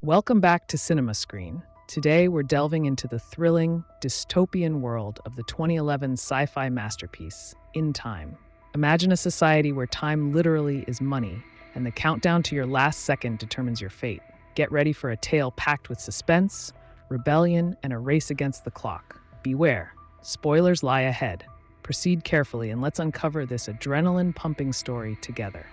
Welcome back to Cinema Screen. Today we're delving into the thrilling, dystopian world of the 2011 sci-fi masterpiece, In Time. Imagine a society where time literally is money, and the countdown to your last second determines your fate. Get ready for a tale packed with suspense, rebellion, and a race against the clock. Beware, spoilers lie ahead. Proceed carefully and let's uncover this adrenaline-pumping story together.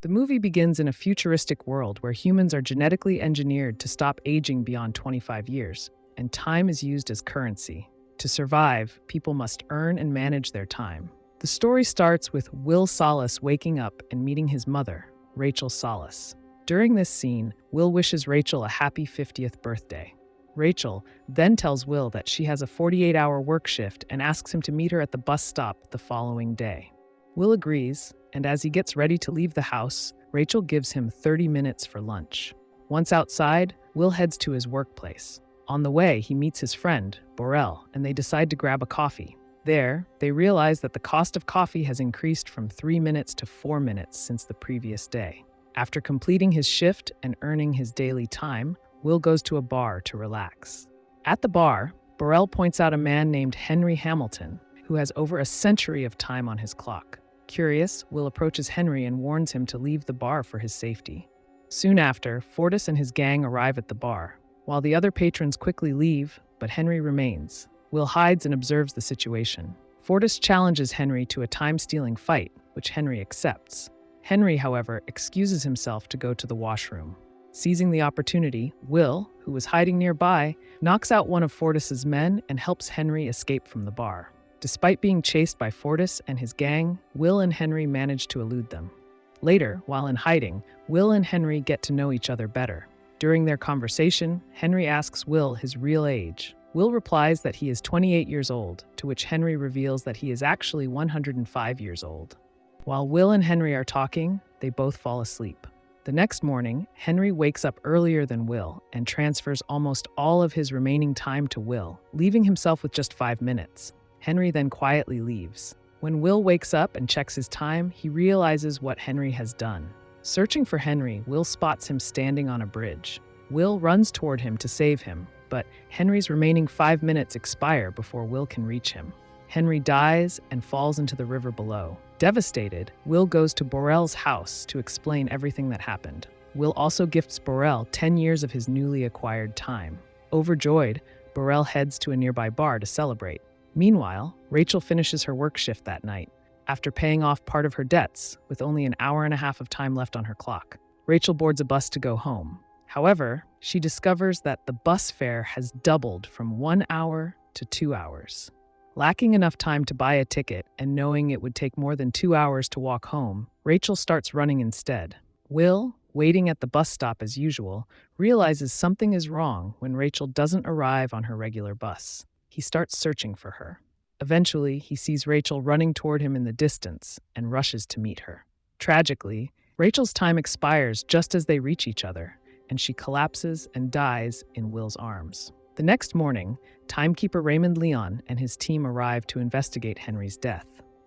The movie begins in a futuristic world where humans are genetically engineered to stop aging beyond 25 years, and time is used as currency. To survive, people must earn and manage their time. The story starts with Will Solace waking up and meeting his mother, Rachel Solace. During this scene, Will wishes Rachel a happy 50th birthday. Rachel then tells Will that she has a 48-hour work shift and asks him to meet her at the bus stop the following day. Will agrees, and as he gets ready to leave the house, Rachel gives him 30 minutes for lunch. Once outside, Will heads to his workplace. On the way, he meets his friend, Borel, and they decide to grab a coffee. There, they realize that the cost of coffee has increased from 3 minutes to 4 minutes since the previous day. After completing his shift and earning his daily time, Will goes to a bar to relax. At the bar, Borel points out a man named Henry Hamilton, who has over a century of time on his clock. Curious, Will approaches Henry and warns him to leave the bar for his safety. Soon after, Fortis and his gang arrive at the bar. While the other patrons quickly leave, but Henry remains. Will hides and observes the situation. Fortis challenges Henry to a time-stealing fight, which Henry accepts. Henry, however, excuses himself to go to the washroom. Seizing the opportunity, Will, who was hiding nearby, knocks out one of Fortis's men and helps Henry escape from the bar. Despite being chased by Fortis and his gang, Will and Henry manage to elude them. Later, while in hiding, Will and Henry get to know each other better. During their conversation, Henry asks Will his real age. Will replies that he is 28 years old, to which Henry reveals that he is actually 105 years old. While Will and Henry are talking, they both fall asleep. The next morning, Henry wakes up earlier than Will and transfers almost all of his remaining time to Will, leaving himself with just 5 minutes. Henry then quietly leaves. When Will wakes up and checks his time, he realizes what Henry has done. Searching for Henry, Will spots him standing on a bridge. Will runs toward him to save him, but Henry's remaining 5 minutes expire before Will can reach him. Henry dies and falls into the river below. Devastated, Will goes to Borel's house to explain everything that happened. Will also gifts Borel 10 years of his newly acquired time. Overjoyed, Borel heads to a nearby bar to celebrate. Meanwhile, Rachel finishes her work shift that night, after paying off part of her debts with only an hour and a half of time left on her clock. Rachel boards a bus to go home. However, she discovers that the bus fare has doubled from 1 hour to 2 hours. Lacking enough time to buy a ticket and knowing it would take more than 2 hours to walk home, Rachel starts running instead. Will, waiting at the bus stop as usual, realizes something is wrong when Rachel doesn't arrive on her regular bus. He starts searching for her. Eventually, he sees Rachel running toward him in the distance and rushes to meet her. Tragically, Rachel's time expires just as they reach each other, and she collapses and dies in Will's arms. The next morning, timekeeper Raymond Leon and his team arrive to investigate Henry's death.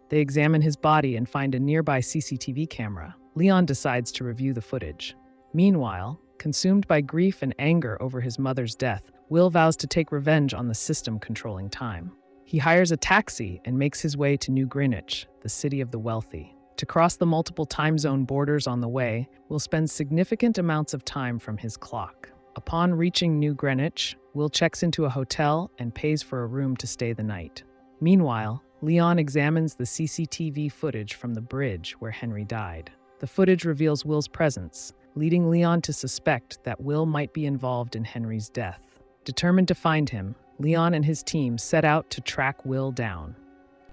They examine his body and find a nearby CCTV camera. Leon decides to review the footage. Meanwhile, consumed by grief and anger over his mother's death, Will vows to take revenge on the system controlling time. He hires a taxi and makes his way to New Greenwich, the city of the wealthy. To cross the multiple time zone borders on the way, Will spend significant amounts of time from his clock. Upon reaching New Greenwich, Will checks into a hotel and pays for a room to stay the night. Meanwhile, Leon examines the CCTV footage from the bridge where Henry died. The footage reveals Will's presence, leading Leon to suspect that Will might be involved in Henry's death. Determined to find him, Leon and his team set out to track Will down.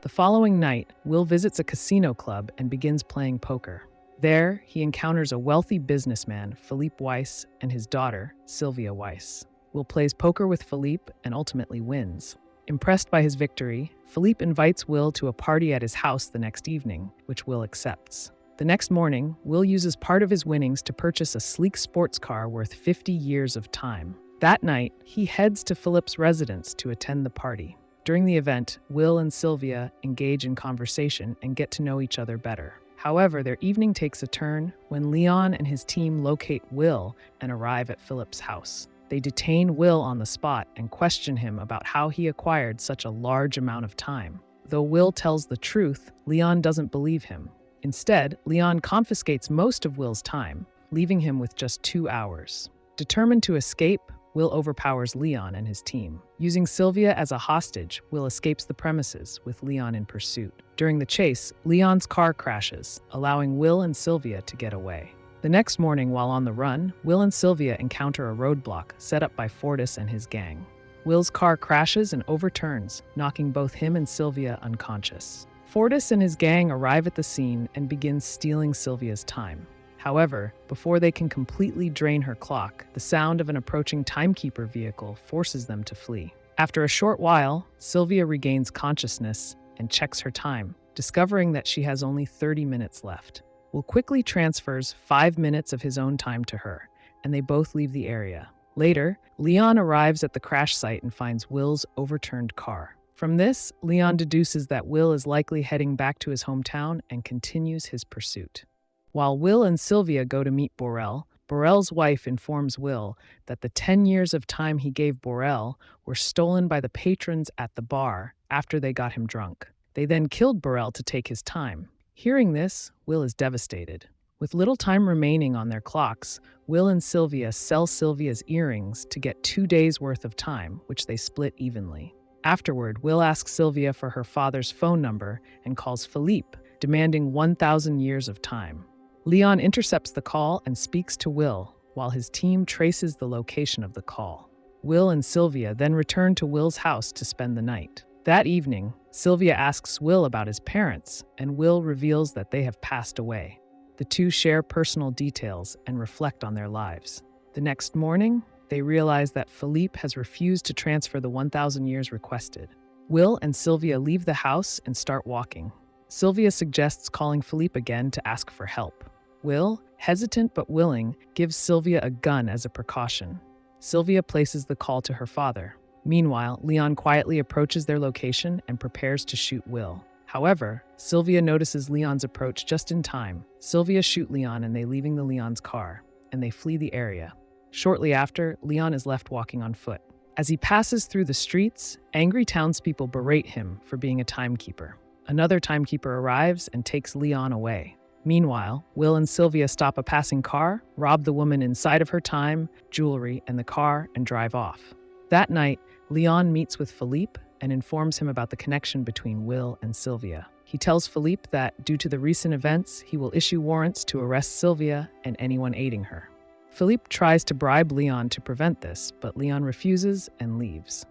The following night, Will visits a casino club and begins playing poker. There, he encounters a wealthy businessman, Philippe Weiss, and his daughter, Sylvia Weiss. Will plays poker with Philippe and ultimately wins. Impressed by his victory, Philippe invites Will to a party at his house the next evening, which Will accepts. The next morning, Will uses part of his winnings to purchase a sleek sports car worth 50 years of time. That night, he heads to Philippe's residence to attend the party. During the event, Will and Sylvia engage in conversation and get to know each other better. However, their evening takes a turn when Leon and his team locate Will and arrive at Philip's house. They detain Will on the spot and question him about how he acquired such a large amount of time. Though Will tells the truth, Leon doesn't believe him. Instead, Leon confiscates most of Will's time, leaving him with just 2 hours. Determined to escape, Will overpowers Leon and his team. Using Sylvia as a hostage, Will escapes the premises, with Leon in pursuit. During the chase, Leon's car crashes, allowing Will and Sylvia to get away. The next morning, while on the run, Will and Sylvia encounter a roadblock set up by Fortis and his gang. Will's car crashes and overturns, knocking both him and Sylvia unconscious. Fortis and his gang arrive at the scene and begin stealing Sylvia's time. However, before they can completely drain her clock, the sound of an approaching timekeeper vehicle forces them to flee. After a short while, Sylvia regains consciousness and checks her time, discovering that she has only 30 minutes left. Will quickly transfers 5 minutes of his own time to her, and they both leave the area. Later, Leon arrives at the crash site and finds Will's overturned car. From this, Leon deduces that Will is likely heading back to his hometown and continues his pursuit. While Will and Sylvia go to meet Borel, Borel's wife informs Will that the 10 years of time he gave Borel were stolen by the patrons at the bar after they got him drunk. They then killed Borel to take his time. Hearing this, Will is devastated. With little time remaining on their clocks, Will and Sylvia sell Sylvia's earrings to get 2 days' worth of time, which they split evenly. Afterward, Will asks Sylvia for her father's phone number and calls Philippe, demanding 1,000 years of time. Leon intercepts the call and speaks to Will, while his team traces the location of the call. Will and Sylvia then return to Will's house to spend the night. That evening, Sylvia asks Will about his parents, and Will reveals that they have passed away. The two share personal details and reflect on their lives. The next morning, they realize that Philippe has refused to transfer the 1,000 years requested. Will and Sylvia leave the house and start walking. Sylvia suggests calling Philippe again to ask for help. Will, hesitant but willing, gives Sylvia a gun as a precaution. Sylvia places the call to her father. Meanwhile, Leon quietly approaches their location and prepares to shoot Will. However, Sylvia notices Leon's approach just in time. Sylvia shoots Leon and they leaving the Leon's car, and they flee the area. Shortly after, Leon is left walking on foot. As he passes through the streets, angry townspeople berate him for being a timekeeper. Another timekeeper arrives and takes Leon away. Meanwhile, Will and Sylvia stop a passing car, rob the woman inside of her time, jewelry, and the car, and drive off. That night, Leon meets with Philippe and informs him about the connection between Will and Sylvia. He tells Philippe that, due to the recent events, he will issue warrants to arrest Sylvia and anyone aiding her. Philippe tries to bribe Leon to prevent this, but Leon refuses and leaves.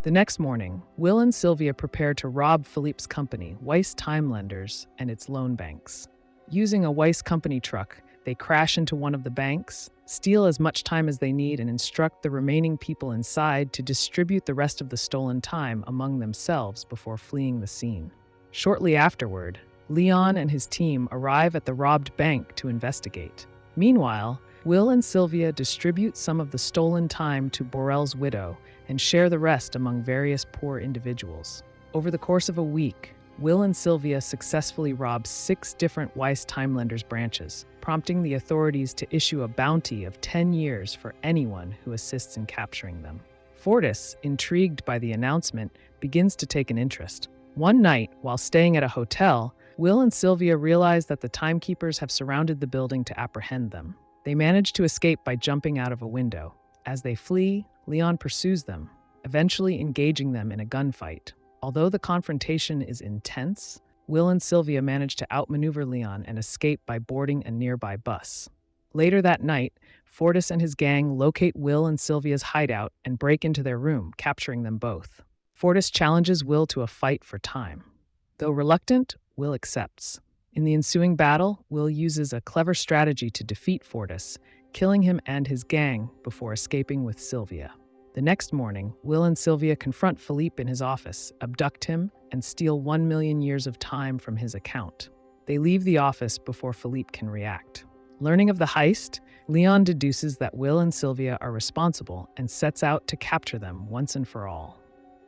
The next morning, Will and Sylvia prepare to rob Philippe's company, Weiss Time Lenders, and its loan banks. Using a Weiss company truck, they crash into one of the banks, steal as much time as they need, and instruct the remaining people inside to distribute the rest of the stolen time among themselves before fleeing the scene. Shortly afterward, Leon and his team arrive at the robbed bank to investigate. Meanwhile, Will and Sylvia distribute some of the stolen time to Borel's widow and share the rest among various poor individuals. Over the course of a week, Will and Sylvia successfully rob 6 different Weiss Time Lenders branches, prompting the authorities to issue a bounty of 10 years for anyone who assists in capturing them. Fortis, intrigued by the announcement, begins to take an interest. One night, while staying at a hotel, Will and Sylvia realize that the timekeepers have surrounded the building to apprehend them. They manage to escape by jumping out of a window. As they flee, Leon pursues them, eventually engaging them in a gunfight. Although the confrontation is intense, Will and Sylvia manage to outmaneuver Leon and escape by boarding a nearby bus. Later that night, Fortis and his gang locate Will and Sylvia's hideout and break into their room, capturing them both. Fortis challenges Will to a fight for time. Though reluctant, Will accepts. In the ensuing battle, Will uses a clever strategy to defeat Fortis, killing him and his gang before escaping with Sylvia. The next morning, Will and Sylvia confront Philippe in his office, abduct him, and steal 1 million years of time from his account. They leave the office before Philippe can react. Learning of the heist, Leon deduces that Will and Sylvia are responsible and sets out to capture them once and for all.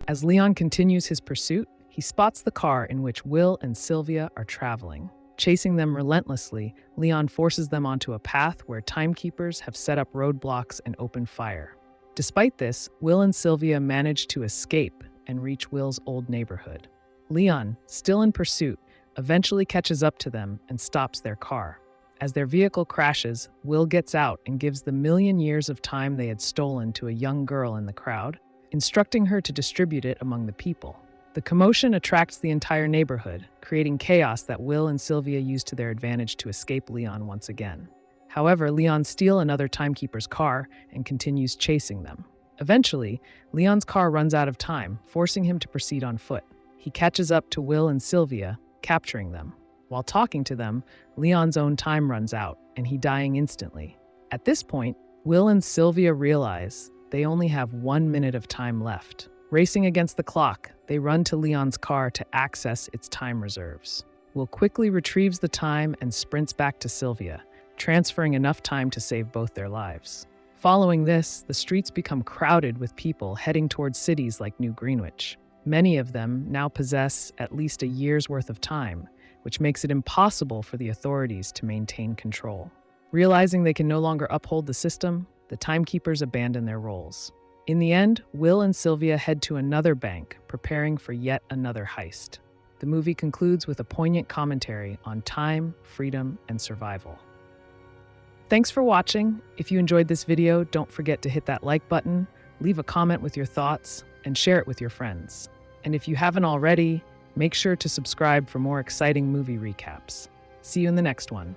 As Leon continues his pursuit, he spots the car in which Will and Sylvia are traveling. Chasing them relentlessly, Leon forces them onto a path where timekeepers have set up roadblocks and opened fire. Despite this, Will and Sylvia manage to escape and reach Will's old neighborhood. Leon, still in pursuit, eventually catches up to them and stops their car. As their vehicle crashes, Will gets out and gives the million years of time they had stolen to a young girl in the crowd, instructing her to distribute it among the people. The commotion attracts the entire neighborhood, creating chaos that Will and Sylvia use to their advantage to escape Leon once again. However, Leon steals another timekeeper's car and continues chasing them. Eventually, Leon's car runs out of time, forcing him to proceed on foot. He catches up to Will and Sylvia, capturing them. While talking to them, Leon's own time runs out, and he dying instantly. At this point, Will and Sylvia realize they only have 1 minute of time left. Racing against the clock, they run to Leon's car to access its time reserves. Will quickly retrieves the time and sprints back to Sylvia, transferring enough time to save both their lives. Following this, the streets become crowded with people heading towards cities like New Greenwich. Many of them now possess at least a year's worth of time, which makes it impossible for the authorities to maintain control. Realizing they can no longer uphold the system, the timekeepers abandon their roles. In the end, Will and Sylvia head to another bank, preparing for yet another heist. The movie concludes with a poignant commentary on time, freedom, and survival. Thanks for watching. If you enjoyed this video, don't forget to hit that like button, leave a comment with your thoughts, and share it with your friends. And if you haven't already, make sure to subscribe for more exciting movie recaps. See you in the next one.